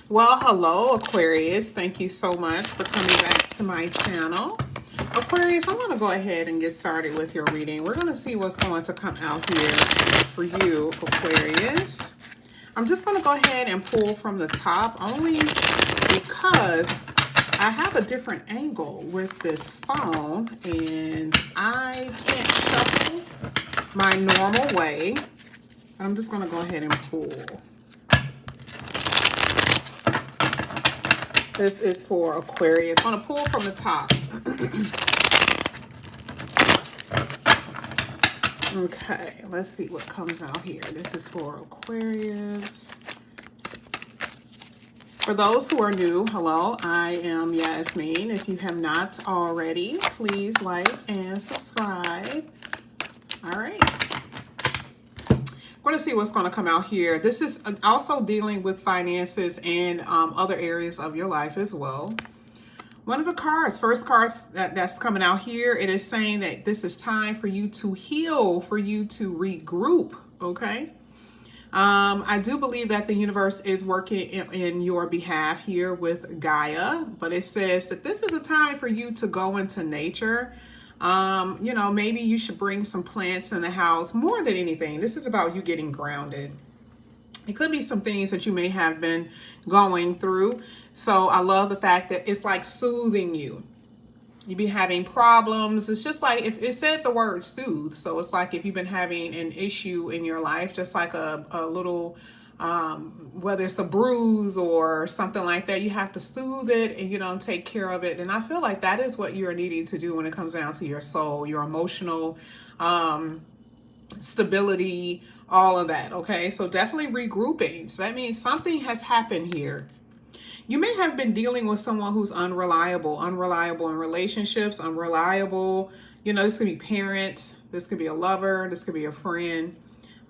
Well, hello, Aquarius. Thank you so much for coming back to my channel. Aquarius, I'm going to go ahead and get started with your reading. We're going to see what's going to come out here for you, Aquarius. I'm just going to go ahead and pull from the top only because I have a different angle with this phone and I can't shuffle my normal way. I'm just going to go ahead and pull. This is for Aquarius. I'm going to pull from the top. Okay, let's see what comes out here. This is for Aquarius. For those who are new, hello, I am Yasmin. If you have not already, please like and subscribe. All right. We're going to see what's going to come out here. This is also dealing with finances and other areas of your life as well. One of the cards, first cards that's coming out here, it is saying that this is time for you to heal, for you to regroup, okay? I do believe that the universe is working in your behalf here with Gaia, but it says that this is a time for you to go into nature. You know, maybe you should bring some plants in the house. More than anything, this is about you getting grounded. It could be some things that you may have been going through. So I love the fact that it's like soothing you. You be having problems. It's just like if it said the word soothe. So it's like if you've been having an issue in your life, just like a little, whether it's a bruise or something like that, you have to soothe it and, you know, take care of it. And I feel like that is what you're needing to do when it comes down to your soul, your emotional stability, all of that. Okay, so definitely regrouping. So that means something has happened here. You may have been dealing with someone who's unreliable in relationships, unreliable. You know, this could be parents, this could be a lover, this could be a friend.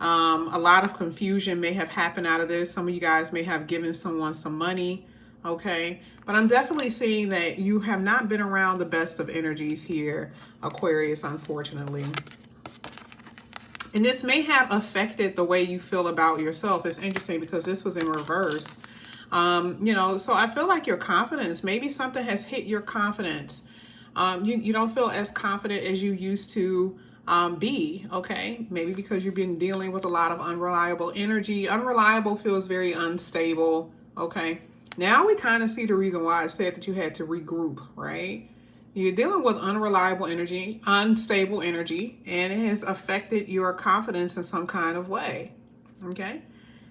A lot of confusion may have happened out of this. Some of you guys may have given someone some money, okay? But I'm definitely seeing that you have not been around the best of energies here, Aquarius, unfortunately. And this may have affected the way you feel about yourself. It's interesting because this was in reverse. You know, so I feel like your confidence, maybe something has hit your confidence. You don't feel as confident as you used to be, okay? Maybe because you've been dealing with a lot of unreliable energy. Unreliable feels very unstable, okay? Now we kind of see the reason why I said that you had to regroup, right? You're dealing with unreliable energy, unstable energy, and it has affected your confidence in some kind of way, okay?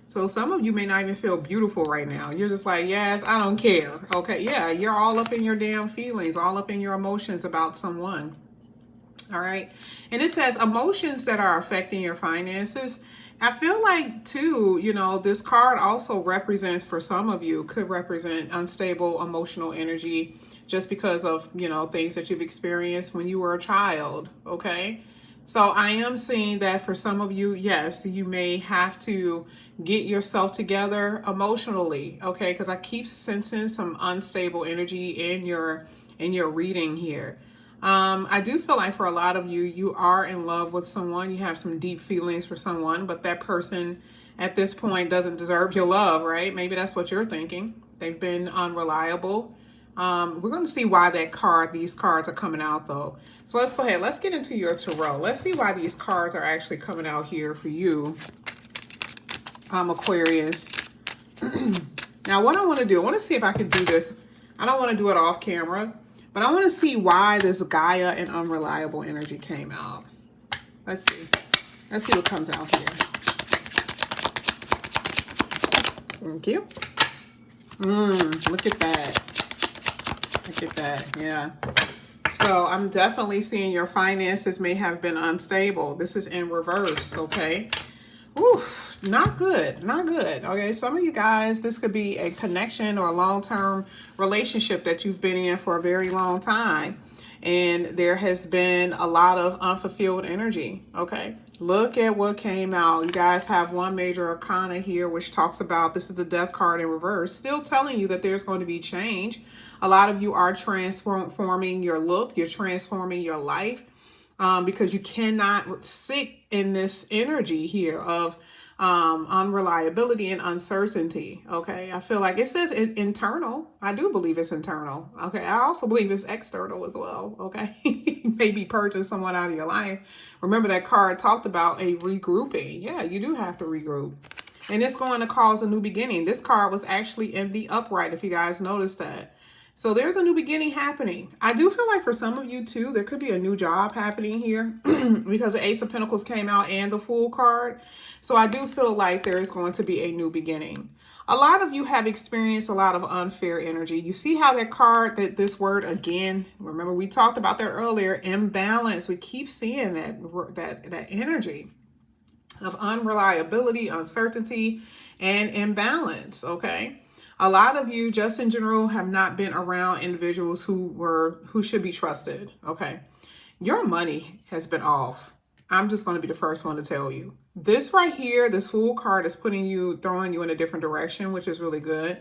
So some of you may not even feel beautiful right now. You're just like, yes, I don't care. Okay, yeah, you're all up in your damn feelings, all up in your emotions about someone. All right. And it says emotions that are affecting your finances. I feel like too, you know, this card also represents, for some of you, could represent unstable emotional energy just because of, you know, things that you've experienced when you were a child. Okay. So I am seeing that for some of you, yes, you may have to get yourself together emotionally, okay? Because I keep sensing some unstable energy in your reading here. I do feel like for a lot of you, you are in love with someone. You have some deep feelings for someone, but that person at this point doesn't deserve your love, right? Maybe that's what you're thinking. They've been unreliable. We're going to see why these cards are coming out though. So let's go ahead. Let's get into your tarot. Let's see why these cards are actually coming out here for you, Aquarius. Now, what I want to do, I want to see if I can do this. I don't want to do it off camera, but I want to see why this Gaia and unreliable energy came out. Let's see. Let's see what comes out here. Thank you. Look at that. Look at that. Yeah. So I'm definitely seeing your finances may have been unstable. This is in reverse, okay? Oof, not good, not good. Okay, some of you guys, this could be a connection or a long-term relationship that you've been in for a very long time. And there has been a lot of unfulfilled energy, okay? Look at what came out. You guys have one major arcana here, which talks about, this is the death card in reverse, still telling you that there's going to be change. A lot of you are transforming your look. You're transforming your life because you cannot sit in this energy here of unreliability and uncertainty. Okay. I feel like it says internal. I do believe it's internal. Okay. I also believe it's external as well. Okay. Maybe purging someone out of your life. Remember that card talked about a regrouping. Yeah, you do have to regroup. And it's going to cause a new beginning. This card was actually in the upright, if you guys noticed that. So there's a new beginning happening. I do feel like for some of you too, there could be a new job happening here because the Ace of Pentacles came out and the Fool card. So I do feel like there is going to be a new beginning. A lot of you have experienced a lot of unfair energy. You see how that card, this word again, remember we talked about that earlier, imbalance. We keep seeing that energy of unreliability, uncertainty, and imbalance. Okay. A lot of you, just in general, have not been around individuals who should be trusted. Okay. Your money has been off. I'm just going to be the first one to tell you. This right here, this Fool card is throwing you in a different direction, which is really good.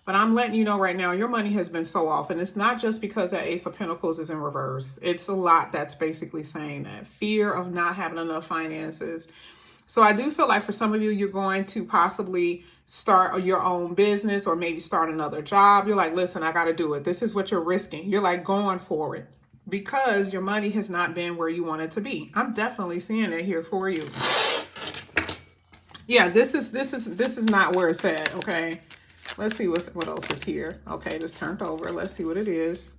But I'm letting you know right now, your money has been so off. And it's not just because that Ace of Pentacles is in reverse. It's a lot that's basically saying that. Fear of not having enough finances. So I do feel like for some of you, you're going to possibly start your own business or maybe start another job. You're like, listen, I got to do it. This is what you're risking. You're like going for it because your money has not been where you want it to be. I'm definitely seeing it here for you. Yeah, this is not where it's at. Okay. Let's see what else is here. Okay, this turned over. Let's see what it is.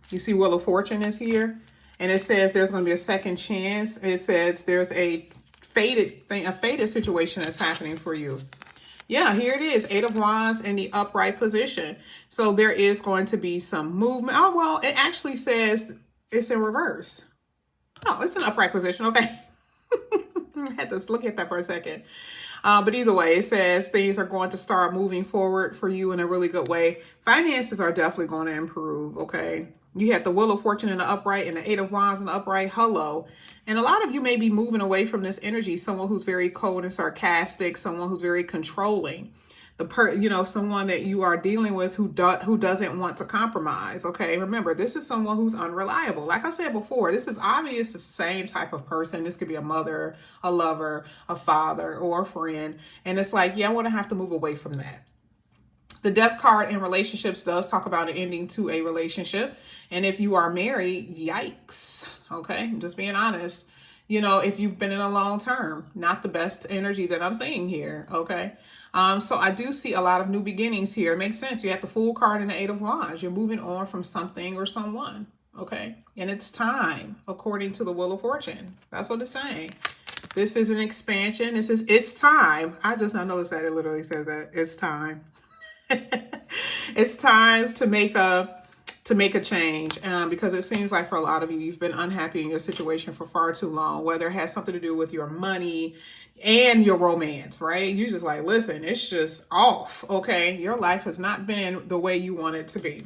You see Wheel of Fortune is here. And it says there's going to be a second chance. It says there's a fated situation that's happening for you. Yeah, here it is. 8 of Wands in the upright position. So there is going to be some movement. Oh, well, it actually says it's in reverse. Oh, it's an upright position. Okay. I had to look at that for a second. But either way, it says things are going to start moving forward for you in a really good way. Finances are definitely going to improve. Okay. You had the Wheel of Fortune in the upright and the 8 of Wands in the upright. Hello. And a lot of you may be moving away from this energy. Someone who's very cold and sarcastic, someone who's very controlling. Someone that you are dealing with who doesn't want to compromise. Okay, remember, this is someone who's unreliable. Like I said before, this is obvious the same type of person. This could be a mother, a lover, a father, or a friend. And it's like, yeah, I want to have to move away from that. The Death card in relationships does talk about an ending to a relationship. And if you are married, yikes. Okay, I'm just being honest. If you've been in a long term, not the best energy that I'm seeing here. Okay. So I do see a lot of new beginnings here. It makes sense. You have the Fool card and the 8 of Wands. You're moving on from something or someone. Okay. And it's time, according to the Wheel of Fortune. That's what it's saying. This is an expansion. It's time. I just now noticed that it literally says that it's time. It's time to make a change, because it seems like for a lot of you, you've been unhappy in your situation for far too long, whether it has something to do with your money and your romance, right? You're just like, listen, it's just off. Okay. Your life has not been the way you want it to be.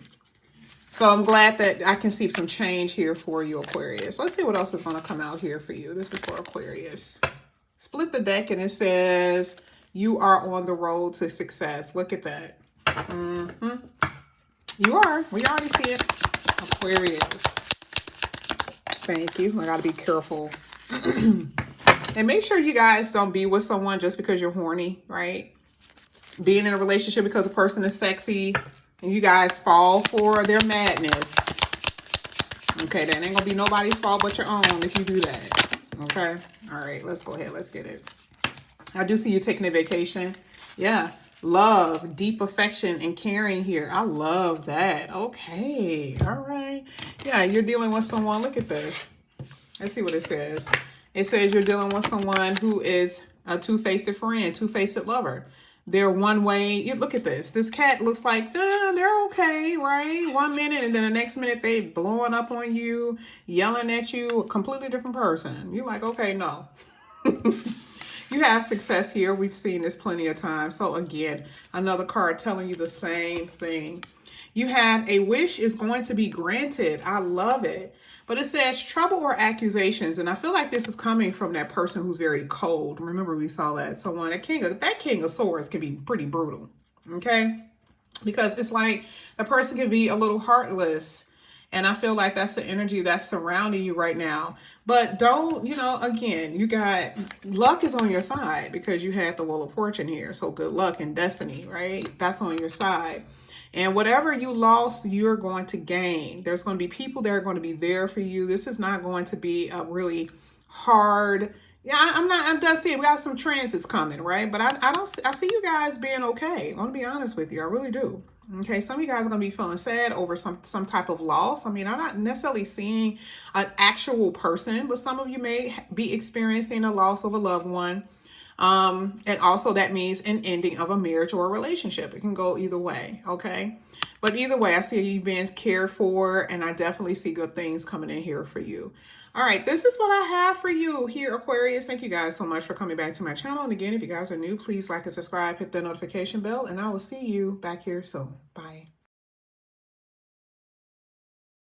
So I'm glad that I can see some change here for you, Aquarius. Let's see what else is going to come out here for you. This is for Aquarius. Split the deck and it says you are on the road to success. Look at that. You are. We already see it. Aquarius. Thank you. I got to be careful. And make sure you guys don't be with someone just because you're horny, right? Being in a relationship because a person is sexy and you guys fall for their madness. Okay, that ain't going to be nobody's fault but your own if you do that. Okay. All right, let's go ahead. Let's get it. I do see you taking a vacation. Yeah. Love, deep affection, and caring here. I love that. Okay. All right. Yeah, you're dealing with someone. Look at this. Let's see what it says. It says you're dealing with someone who is a two-faced friend, two-faced lover. They're one way. Look at this. This cat looks like they're okay, right? 1 minute, and then the next minute they blowing up on you, yelling at you, a completely different person. You're like, okay, no. You have success here. We've seen this plenty of times. So again, another card telling you the same thing. You have a wish is going to be granted. I love it. But it says trouble or accusations. And I feel like this is coming from that person who's very cold. Remember, we saw that someone, that King of Swords can be pretty brutal. Okay. Because it's like the person can be a little heartless And I feel like that's the energy that's surrounding you right now. But don't, again, you got luck is on your side because you had the Wheel of Fortune here. So good luck and destiny, right? That's on your side. And whatever you lost, you're going to gain. There's going to be people that are going to be there for you. This is not going to be a really hard. Yeah, I'm done seeing. We got some transits coming, right? But I see you guys being okay. I want to be honest with you. I really do. Okay, some of you guys are going to be feeling sad over some type of loss. I mean, I'm not necessarily seeing an actual person, but some of you may be experiencing a loss of a loved one. And also that means an ending of a marriage or a relationship. It can go either way, okay? But either way, I see you being cared for, and I definitely see good things coming in here for you. All right, this is what I have for you here, Aquarius. Thank you guys so much for coming back to my channel. And again, if you guys are new, please like and subscribe, hit the notification bell, and I will see you back here soon. Bye.